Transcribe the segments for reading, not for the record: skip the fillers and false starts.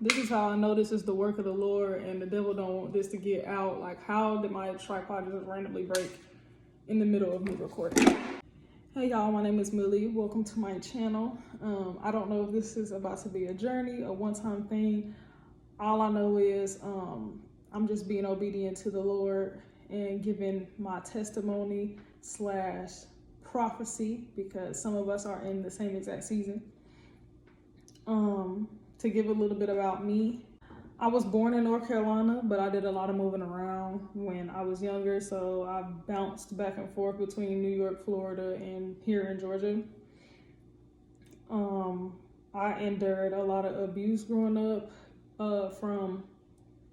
This is how I know this is the work of the Lord and the devil don't want this to get out. Like, how did my tripod just randomly break in the middle of me recording? Hey y'all, my name is Millie. Welcome to my channel. I don't know if this is about to be a journey, a one-time thing. All I know is I'm just being obedient to the Lord and giving my testimony / prophecy, because some of us are in the same exact season. To give a little bit about me, I was born in North Carolina, but I did a lot of moving around when I was younger, so I bounced back and forth between New York, Florida, and here in Georgia. I endured a lot of abuse growing up from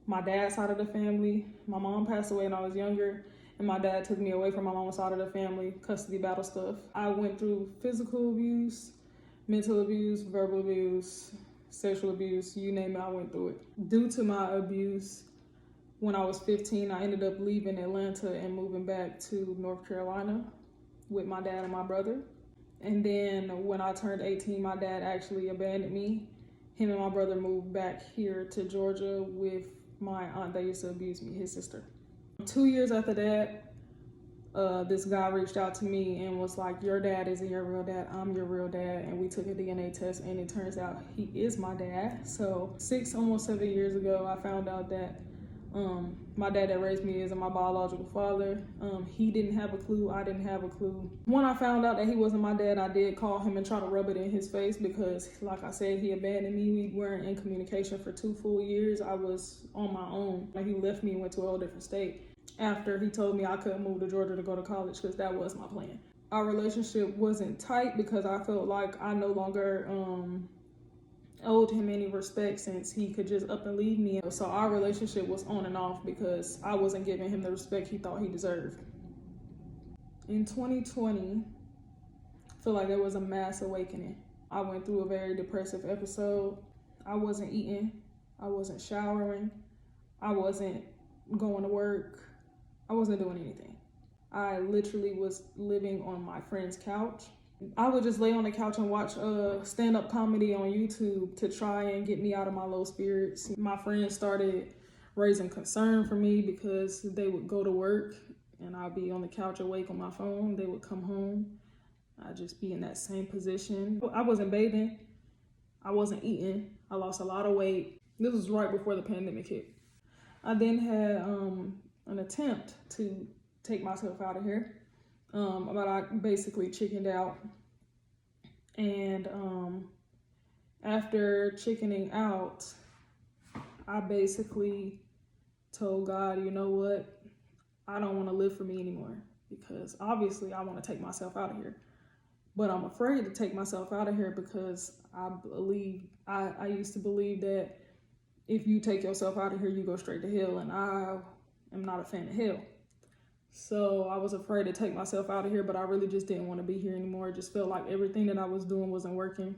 my dad's side of the family. My mom passed away when I was younger, and my dad took me away from my mom's side of the family, custody battle stuff. I went through physical abuse, mental abuse, verbal abuse, sexual abuse, you name it, I went through it. Due to my abuse, when I was 15, I ended up leaving Atlanta and moving back to North Carolina with my dad and my brother. And then when I turned 18, my dad actually abandoned me. Him and my brother moved back here to Georgia with my aunt that used to abuse me, his sister. 2 years after that, this guy reached out to me and was like, your dad isn't your real dad, I'm your real dad. And we took a DNA test and it turns out he is my dad. So almost 7 years ago, I found out that my dad that raised me isn't my biological father. He didn't have a clue, I didn't have a clue. When I found out that he wasn't my dad, I did call him and try to rub it in his face because, like I said, he abandoned me. We weren't in communication for 2 full years. I was on my own. Like, he left me and went to a whole different state after he told me I couldn't move to Georgia to go to college, because that was my plan. Our relationship wasn't tight because I felt like I no longer owed him any respect, since he could just up and leave me. So our relationship was on and off because I wasn't giving him the respect he thought he deserved. In 2020, I feel like there was a mass awakening. I went through a very depressive episode. I wasn't eating, I wasn't showering, I wasn't going to work, I wasn't doing anything. I literally was living on my friend's couch. I would just lay on the couch and watch stand-up comedy on YouTube to try and get me out of my low spirits. My friends started raising concern for me because they would go to work and I'd be on the couch awake on my phone. They would come home, I'd just be in that same position. I wasn't bathing, I wasn't eating, I lost a lot of weight. This was right before the pandemic hit. I then had an attempt to take myself out of here, but I basically chickened out. And after chickening out, I basically told God, you know what, I don't want to live for me anymore, because obviously I want to take myself out of here. But I'm afraid to take myself out of here because I used to believe that if you take yourself out of here, you go straight to hell, and I am not a fan of hell. So I was afraid to take myself out of here, but I really just didn't want to be here anymore. It just felt like everything that I was doing wasn't working.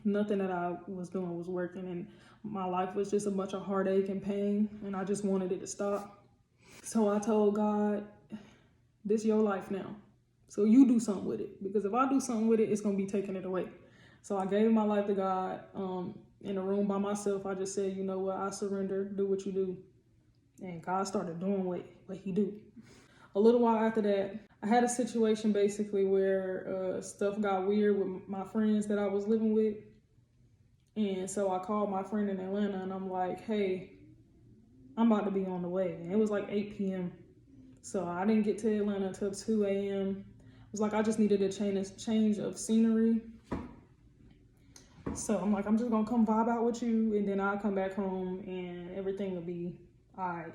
Nothing that I was doing was working, and my life was just a bunch of heartache and pain, and I just wanted it to stop. So I told God, this is your life now, so you do something with it, because if I do something with it, it's going to be taking it away. So I gave my life to God. In a room by myself, I just said, you know what, I surrender, do what you do. And God started doing what he do. A little while after that, I had a situation basically where stuff got weird with my friends that I was living with. And so I called my friend in Atlanta and I'm like, hey, I'm about to be on the way. And it was like 8 p.m. So I didn't get to Atlanta until 2 a.m. It was like I just needed a change of scenery. So I'm like, I'm just gonna come vibe out with you, and then I'll come back home and everything will be all right.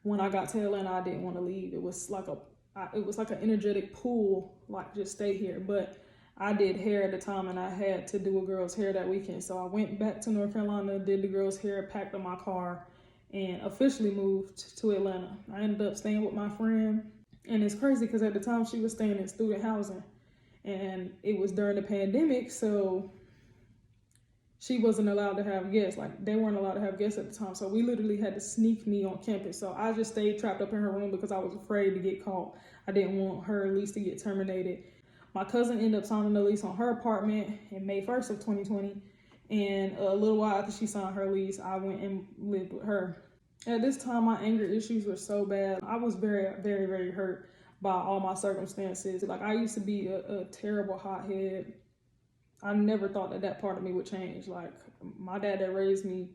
When I got to Atlanta, I didn't want to leave. It was like an energetic pull, like just stay here. But I did hair at the time and I had to do a girl's hair that weekend. So I went back to North Carolina, did the girl's hair, packed up my car, and officially moved to Atlanta. I ended up staying with my friend. And it's crazy because at the time she was staying in student housing, and it was during the pandemic. So she wasn't allowed to have guests. Like, they weren't allowed to have guests at the time. So we literally had to sneak me on campus. So I just stayed trapped up in her room because I was afraid to get caught. I didn't want her lease to get terminated. My cousin ended up signing the lease on her apartment in May 1st of 2020. And a little while after she signed her lease, I went and lived with her. At this time, my anger issues were so bad. I was very, very, very hurt by all my circumstances. Like, I used to be a terrible hothead. I never thought that part of me would change. Like, my dad that raised me,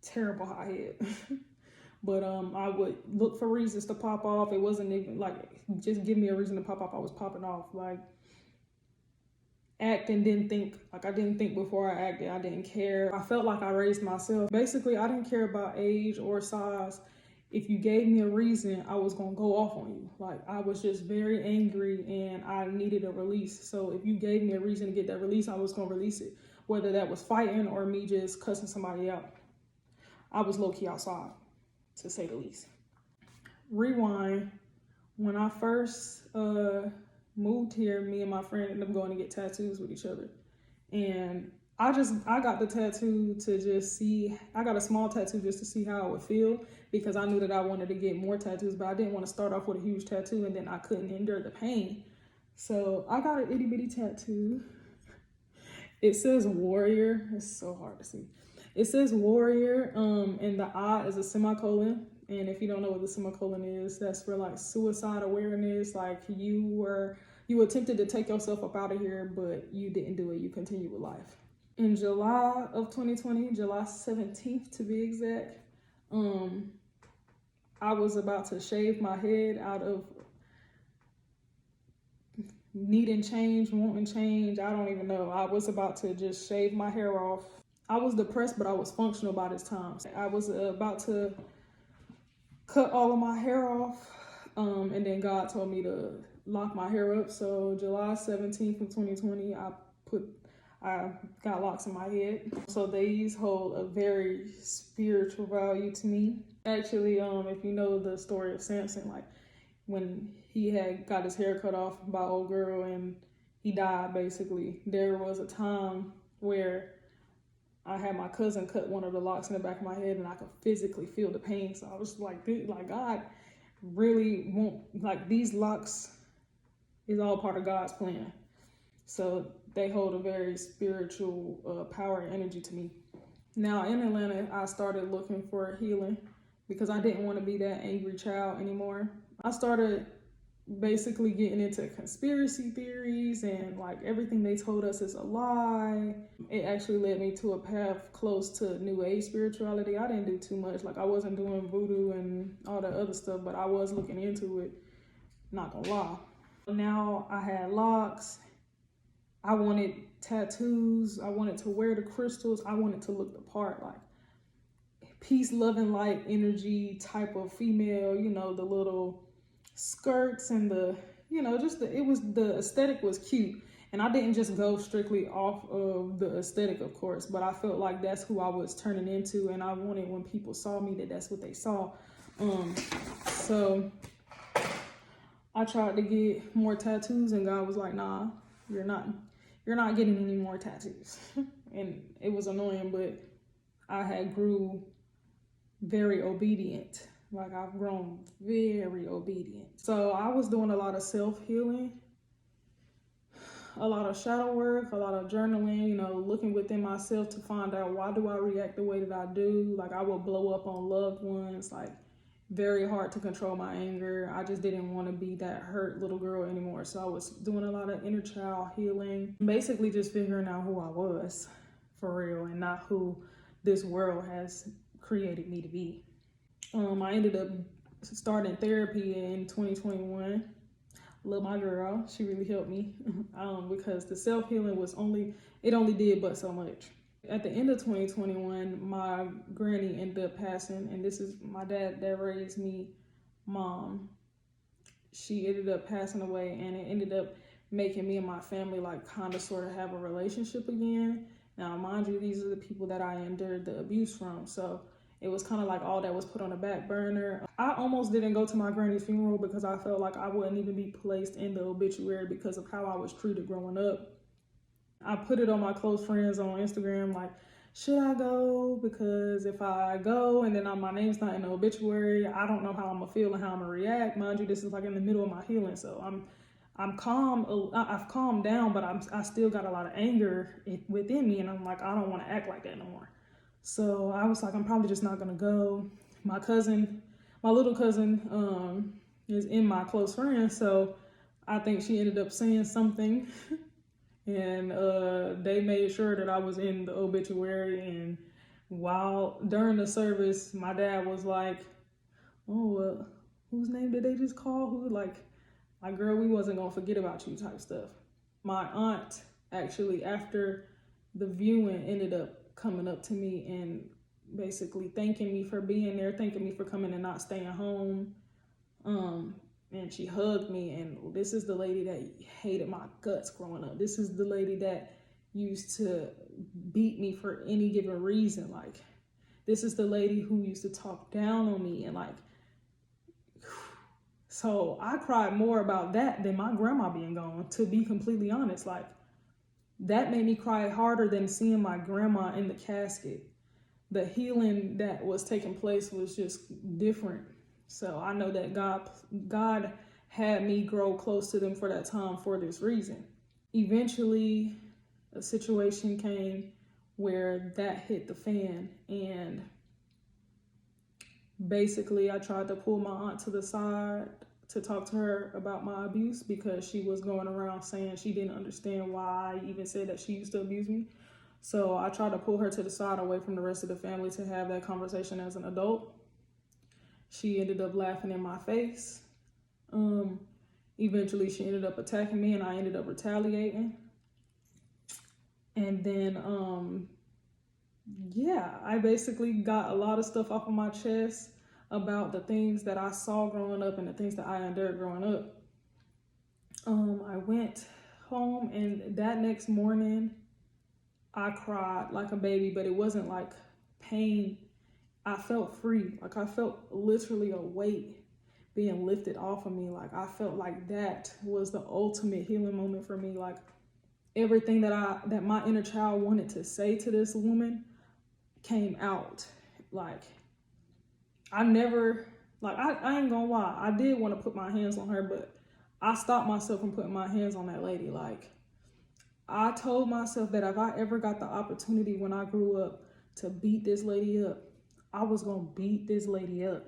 terrible hothead. But I would look for reasons to pop off. It wasn't even like, just give me a reason to pop off. I was popping off. Like, act and didn't think. Like, I didn't think before I acted. I didn't care. I felt like I raised myself. Basically, I didn't care about age or size. If you gave me a reason, I was gonna go off on you. Like, I was just very angry and I needed a release. So if you gave me a reason to get that release, I was gonna release it. Whether that was fighting or me just cussing somebody out. I was low-key outside, to say the least. Rewind. When I first moved here, me and my friend ended up going to get tattoos with each other. And I got the tattoo to just see, I got a small tattoo just to see how it would feel, because I knew that I wanted to get more tattoos, but I didn't want to start off with a huge tattoo and then I couldn't endure the pain. So I got an itty bitty tattoo. It says warrior. It's so hard to see. It says warrior, and the I is a semicolon. And if you don't know what the semicolon is, that's for like suicide awareness. Like, you attempted to take yourself up out of here, but you didn't do it. You continued with life. In July of 2020, July 17th to be exact, I was about to shave my head out of needing change, wanting change. I don't even know. I was about to just shave my hair off. I was depressed, but I was functional by this time. I was about to cut all of my hair off, and then God told me to lock my hair up. So July 17th of 2020, I got locks in my head. So these hold a very spiritual value to me. Actually, if you know the story of Samson, like when he had got his hair cut off by old girl and he died, basically, there was a time where I had my cousin cut one of the locks in the back of my head and I could physically feel the pain. So I was like, dude, like, God really like, these locks is all part of God's plan. So they hold a very spiritual power and energy to me. Now in Atlanta, I started looking for healing because I didn't want to be that angry child anymore. I started basically getting into conspiracy theories and like everything they told us is a lie. It actually led me to a path close to New Age spirituality. I didn't do too much. Like, I wasn't doing voodoo and all that other stuff, but I was looking into it, not gonna lie. Now I had locks. I wanted tattoos. I wanted to wear the crystals. I wanted to look the part, like peace, love, and light energy type of female, you know, the little skirts and the, you know, just the aesthetic was cute. And I didn't just go strictly off of the aesthetic, of course, but I felt like that's who I was turning into. And I wanted, when people saw me, that's what they saw. So I tried to get more tattoos and God was like, nah, you're not getting any more tattoos. And it was annoying, but I had grew very obedient. Like, I've grown very obedient. So I was doing a lot of self-healing, a lot of shadow work, a lot of journaling, you know, looking within myself to find out, why do I react the way that I do? Like, I would blow up on loved ones, like very hard to control my anger. I just didn't want to be that hurt little girl anymore. So I was doing a lot of inner child healing, basically just figuring out who I was for real and not who this world has created me to be. I ended up starting therapy in 2021. Love my girl. She really helped me because the self-healing it only did but so much. At the end of 2021, my granny ended up passing, and this is my dad that raised me, mom. She ended up passing away, and it ended up making me and my family like kind of sort of have a relationship again. Now, mind you, these are the people that I endured the abuse from, so it was kind of like all that was put on the back burner. I almost didn't go to my granny's funeral because I felt like I wouldn't even be placed in the obituary because of how I was treated growing up. I put it on my close friends on Instagram, like, should I go? Because if I go and then my name's not in the obituary, I don't know how I'm gonna feel and how I'm gonna react. Mind you, this is like in the middle of my healing, so I'm calm. I've calmed down, but I still got a lot of anger within me, and I'm like, I don't want to act like that no more. So I was like, I'm probably just not gonna go. My cousin, my little cousin, is in my close friends, so I think she ended up saying something, and they made sure that I was in the obituary. And while during the service, my dad was like, "Oh, whose name did they just call? Who like, girl, we wasn't gonna forget about you," type stuff. My aunt actually, after the viewing, ended up coming up to me and basically thanking me for being there, thanking me for coming and not staying home. And she hugged me, and this is the lady that hated my guts growing up. This is the lady that used to beat me for any given reason. Like, this is the lady who used to talk down on me, and like, so I cried more about that than my grandma being gone, to be completely honest. Like, that made me cry harder than seeing my grandma in the casket. The healing that was taking place was just different. So I know that God had me grow close to them for that time for this reason. Eventually, a situation came where that hit the fan, and basically I tried to pull my aunt to the side to talk to her about my abuse, because she was going around saying she didn't understand why I even said that she used to abuse me. So I tried to pull her to the side away from the rest of the family to have that conversation as an adult. She ended up laughing in my face. Eventually she ended up attacking me, and I ended up retaliating. And then, I basically got a lot of stuff off of my chest about the things that I saw growing up and the things that I endured growing up. I went home, and that next morning I cried like a baby, but it wasn't like pain. I felt free. Like, I felt literally a weight being lifted off of me. Like, I felt like that was the ultimate healing moment for me. Like, everything that my inner child wanted to say to this woman came out. Like, I never, like, I ain't gonna lie, I did want to put my hands on her, but I stopped myself from putting my hands on that lady. Like, I told myself that if I ever got the opportunity when I grew up to beat this lady up, I was gonna beat this lady up.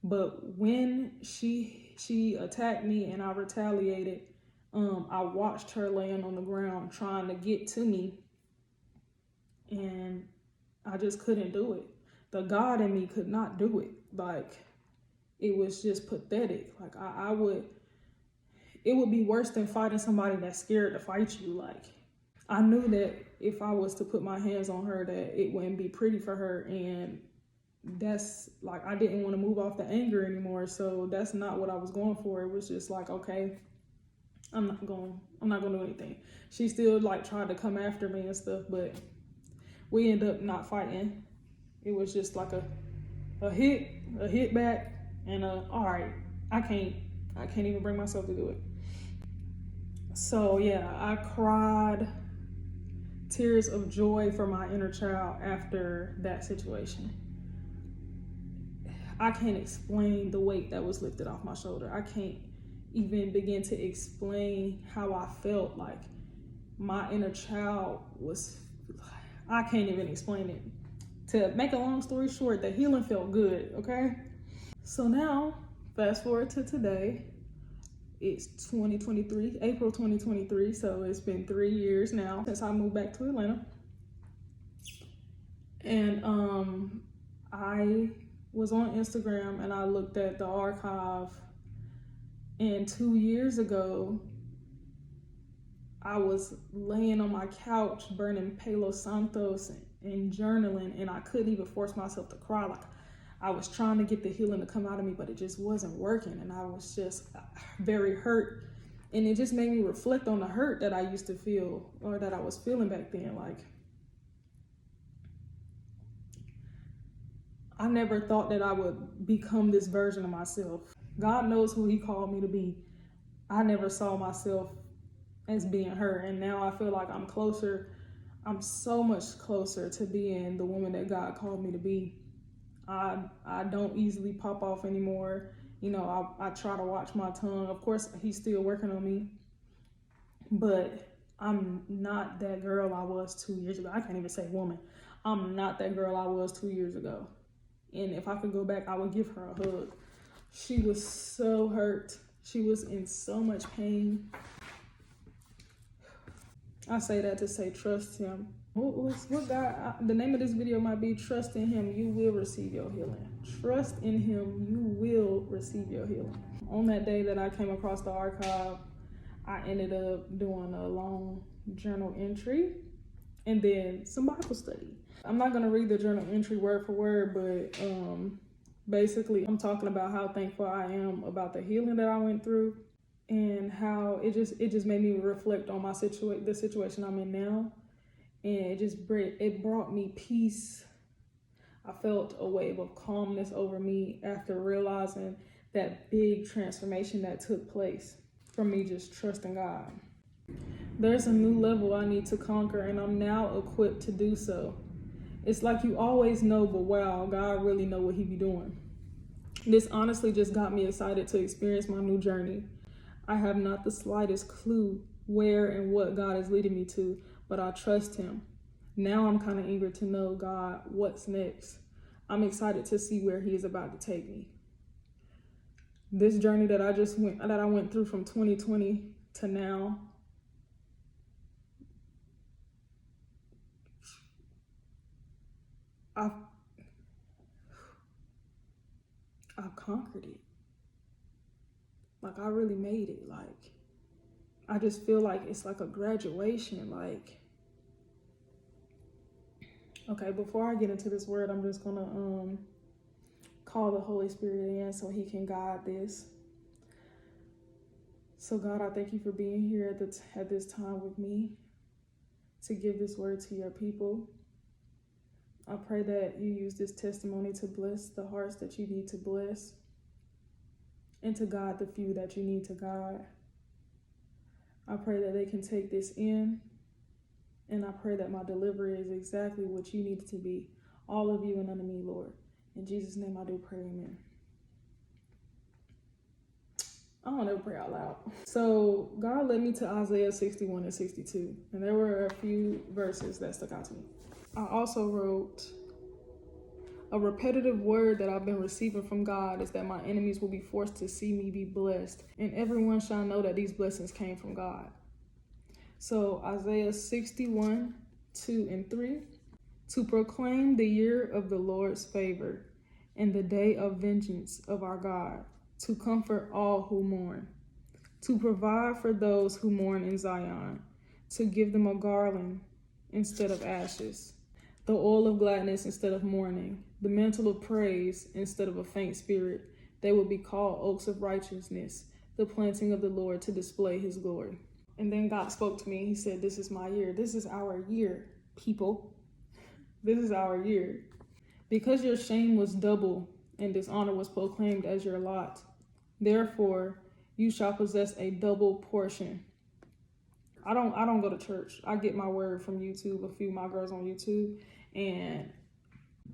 But when she attacked me and I retaliated, I watched her laying on the ground trying to get to me, and I just couldn't do it. The God in me could not do it. Like, it was just pathetic. Like, it would be worse than fighting somebody that's scared to fight you. Like, I knew that if I was to put my hands on her, that it wouldn't be pretty for her, and that's like, I didn't want to move off the anger anymore. So that's not what I was going for. It was just like, okay, I'm not gonna do anything. She still like tried to come after me and stuff, but we ended up not fighting. It was just like a hit back, and all right, I can't even bring myself to do it. So yeah, I cried tears of joy for my inner child after that situation. I can't explain the weight that was lifted off my shoulder. I can't even begin to explain how I felt. Like, my inner child was, I can't even explain it. To make a long story short, the healing felt good, okay? So now, fast forward to today. It's 2023, April 2023, so it's been 3 years now since I moved back to Atlanta. And I was on Instagram and I looked at the archive, and 2 years ago, I was laying on my couch burning Palo Santos and journaling, and I couldn't even force myself to cry. Like, I was trying to get the healing to come out of me, but it just wasn't working, and I was just very hurt. And it just made me reflect on the hurt that I used to feel, or that I was feeling back then. Like, I never thought that I would become this version of myself. God knows who he called me to be. I never saw myself as being her, and now I feel like I'm closer. I'm so much closer to being the woman that God called me to be. I don't easily pop off anymore, You know, I try to watch my tongue. Of course, he's still working on me, but I'm not that girl I was 2 years ago. I can't even say woman. I'm not that girl I was 2 years ago. And if I could go back, I would give her a hug. She was so hurt. She was in so much pain. I say that to say trust him. What God, the name of this video might be trust in him, you will receive your healing. Trust in him, you will receive your healing. On that day that I came across the archive, I ended up doing a long journal entry and then some Bible study. I'm not gonna read the journal entry word for word, but basically I'm talking about how thankful I am about the healing that I went through and how it just made me reflect on my the situation I'm in now. And it brought me peace. I felt a wave of calmness over me after realizing that big transformation that took place from me just trusting God. There's a new level I need to conquer, and I'm now equipped to do so. It's like you always know, but wow, God really know what he be doing. This honestly just got me excited to experience my new journey. I have not the slightest clue where and what God is leading me to, but I trust him. Now I'm kind of eager to know, God, what's next? I'm excited to see where he is about to take me. This journey that I went through from 2020 to now, I've conquered it. Like, I really made it. Like, I just feel like it's like a graduation. Like, okay, before I get into this word, I'm just gonna call the Holy Spirit in so he can guide this. So God, I thank you for being here at this time with me to give this word to your people. I pray that you use this testimony to bless the hearts that you need to bless and to guide the few that you need to guide. I pray that they can take this in, and I pray that my delivery is exactly what you need it to be. All of you and none of me, Lord. In Jesus' name I do pray, amen. I don't ever pray out loud. So God led me to Isaiah 61 and 62, and there were a few verses that stuck out to me. I also wrote, a repetitive word that I've been receiving from God is that my enemies will be forced to see me be blessed, and everyone shall know that these blessings came from God. So Isaiah 61, 2 and 3, to proclaim the year of the Lord's favor and the day of vengeance of our God, to comfort all who mourn, to provide for those who mourn in Zion, to give them a garland instead of ashes, the oil of gladness instead of mourning, the mantle of praise instead of a faint spirit. They will be called oaks of righteousness, the planting of the Lord to display his glory. And then God spoke to me. He said, this is my year. This is our year, people. This is our year. Because your shame was double and dishonor was proclaimed as your lot, therefore you shall possess a double portion. I don't go to church. I get my word from YouTube, a few of my girls on YouTube, and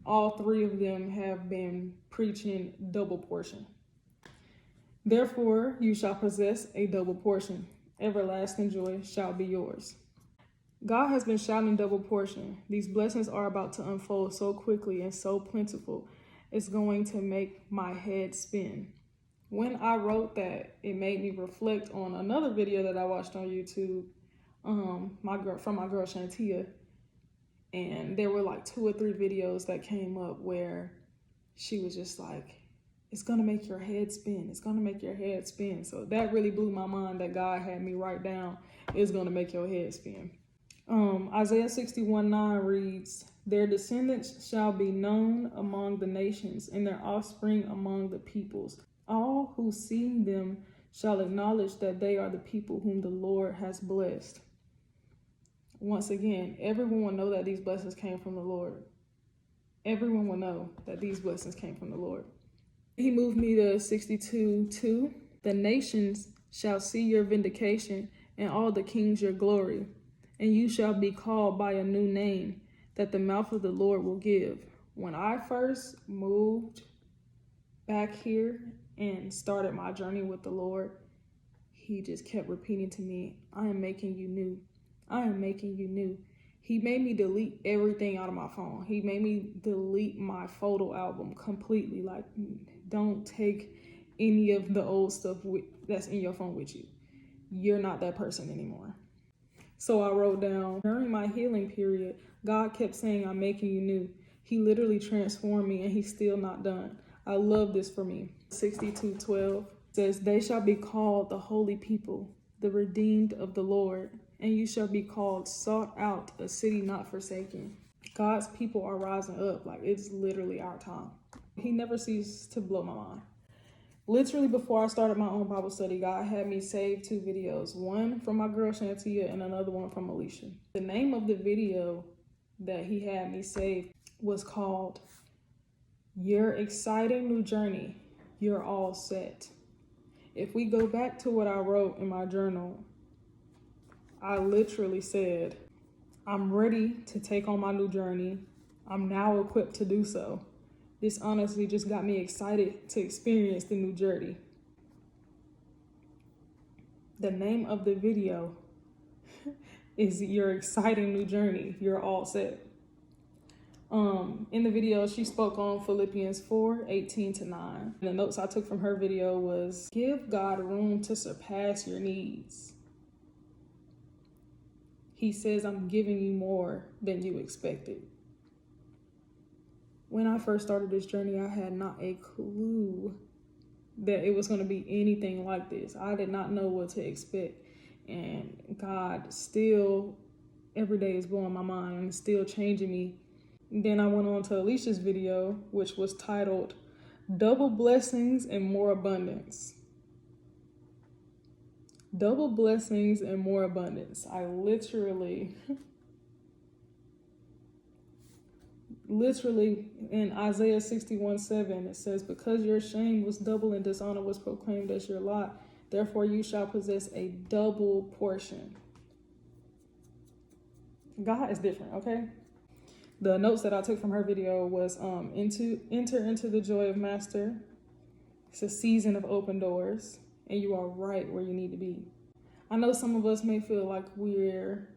all three of them have been preaching double portion. Therefore, you shall possess a double portion. Everlasting joy shall be yours. God has been shouting double portion. These blessings are about to unfold so quickly and so plentiful. It's going to make my head spin. When I wrote that, it made me reflect on another video that I watched on YouTube, from my girl Shantiadajiah, and there were like 2 or 3 videos that came up where she was just like, it's gonna make your head spin. It's gonna make your head spin. So that really blew my mind that God had me write down, it's gonna make your head spin. Isaiah 61:9 reads, their descendants shall be known among the nations and their offspring among the peoples. All who see them shall acknowledge that they are the people whom the Lord has blessed. Once again, everyone will know that these blessings came from the Lord. Everyone will know that these blessings came from the Lord. He moved me to 62:2. The nations shall see your vindication and all the kings your glory, and you shall be called by a new name that the mouth of the Lord will give. When I first moved back here and started my journey with the Lord, he just kept repeating to me, I am making you new. I am making you new. He made me delete everything out of my phone. He made me delete my photo album completely. Like, don't take any of the old stuff that's in your phone with you. You're not that person anymore. So I wrote down, during my healing period, God kept saying, I'm making you new. He literally transformed me, and he's still not done. I love this for me. 62:12 says, they shall be called the holy people, the redeemed of the Lord, and you shall be called sought out, a city not forsaken. God's people are rising up. Like, it's literally our time. He never ceases to blow my mind. Literally before I started my own Bible study, God had me save 2 videos, one from my girl Shantiadajiah and another one from Alicia. The name of the video that he had me save was called Your Exciting New Journey, You're All Set. If we go back to what I wrote in my journal, I literally said, I'm ready to take on my new journey. I'm now equipped to do so. This honestly just got me excited to experience the new journey. The name of the video is Your Exciting New Journey, You're All Set. In the video, she spoke on Philippians 4:18-9. The notes I took from her video was, give God room to surpass your needs. He says, I'm giving you more than you expected. When I first started this journey, I had not a clue that it was going to be anything like this. I did not know what to expect. And God still, every day is blowing my mind and still changing me. Then I went on to Alicia's video, which was titled, Double Blessings and More Abundance. Double blessings and more abundance. I literally in Isaiah 61:7, it says, because your shame was double and dishonor was proclaimed as your lot, therefore you shall possess a double portion. God is different, okay? The notes that I took from her video was enter into the joy of master. It's a season of open doors, and you are right where you need to be. I know some of us may feel like we're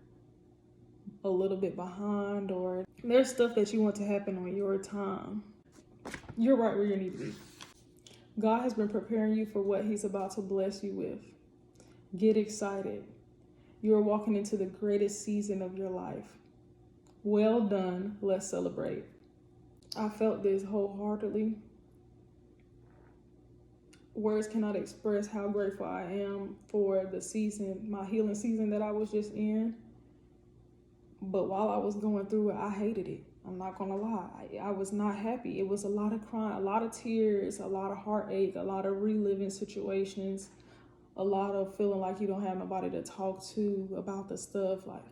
a little bit behind, or there's stuff that you want to happen on your time. You're right where you need to be. God has been preparing you for what he's about to bless you with. Get excited. You are walking into the greatest season of your life. Well done. Let's celebrate. I felt this wholeheartedly. Words cannot express how grateful I am for the season, my healing season that I was just in. But while I was going through it, I hated it. I'm not gonna lie. I was not happy. It was a lot of crying, a lot of tears, a lot of heartache, a lot of reliving situations, a lot of feeling like you don't have nobody to talk to about the stuff. Like,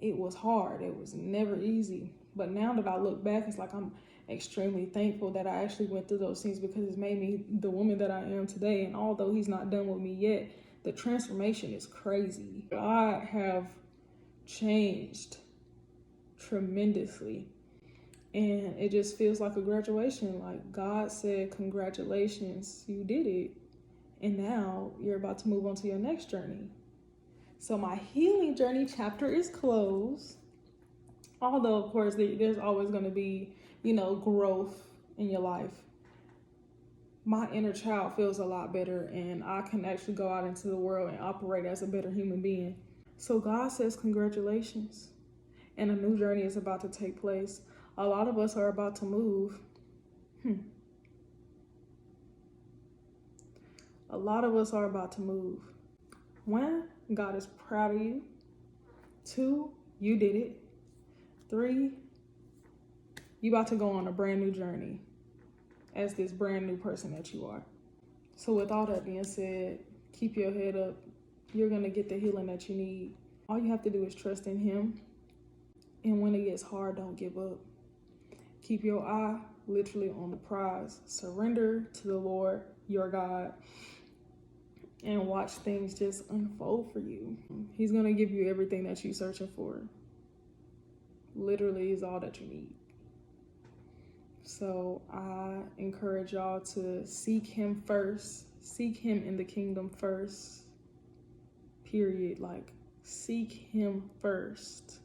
it was hard. It was never easy. But now that I look back, it's like I'm extremely thankful that I actually went through those things, because it's made me the woman that I am today. And although he's not done with me yet, the transformation is crazy. I have changed tremendously, and it just feels like a graduation. Like, God said, congratulations, you did it, and now you're about to move on to your next journey. So my healing journey chapter is closed, although of course there's always going to be, growth in your life. My inner child feels a lot better, and I can actually go out into the world and operate as a better human being. So God says congratulations, and a new journey is about to take place. A lot of us are about to move. A lot of us are about to move. 1, God is proud of you. 2, you did it. 3, you about to go on a brand new journey as this brand new person that you are. So with all that being said, keep your head up. You're going to get the healing that you need. All you have to do is trust in him. And when it gets hard, don't give up. Keep your eye literally on the prize. Surrender to the Lord, your God, and watch things just unfold for you. He's going to give you everything that you're searching for. Literally is all that you need. So I encourage y'all to seek him first. Seek him in the kingdom first. Period. Like, seek him first.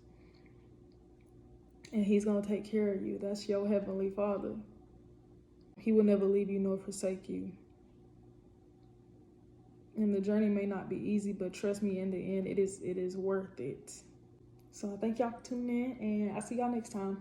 And he's going to take care of you. That's your heavenly Father. He will never leave you nor forsake you. And the journey may not be easy, but trust me, in the end, it is worth it. So thank y'all for tuning in, and I'll see y'all next time.